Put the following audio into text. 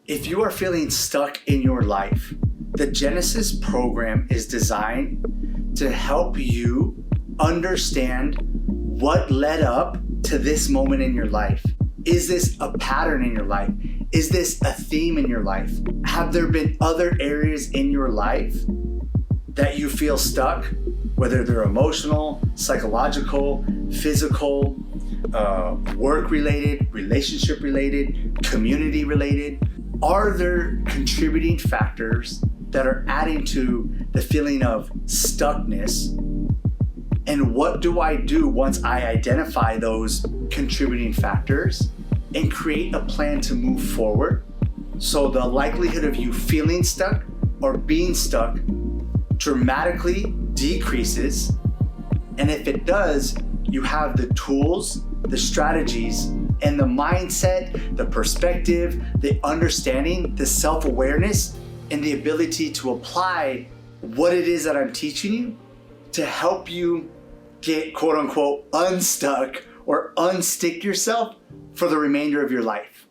If you are feeling stuck in your life, the Genesis program is designed to help you understand what led up to this moment in your life. Is this a pattern in your life? Is this a theme in your life? Have there been other areas in your life that you feel stuck, whether they're emotional, psychological, physical, work-related, relationship-related, community-related? Are there contributing factors that are adding to the feeling of stuckness? And what do I do once I identify those contributing factors and create a plan to move forward? So the likelihood of you feeling stuck or being stuck dramatically decreases. And if it does, you have the tools, the strategies, and the mindset, the perspective, the understanding, the self-awareness, and the ability to apply what it is that I'm teaching you to help you get quote unquote unstuck or unstick yourself for the remainder of your life.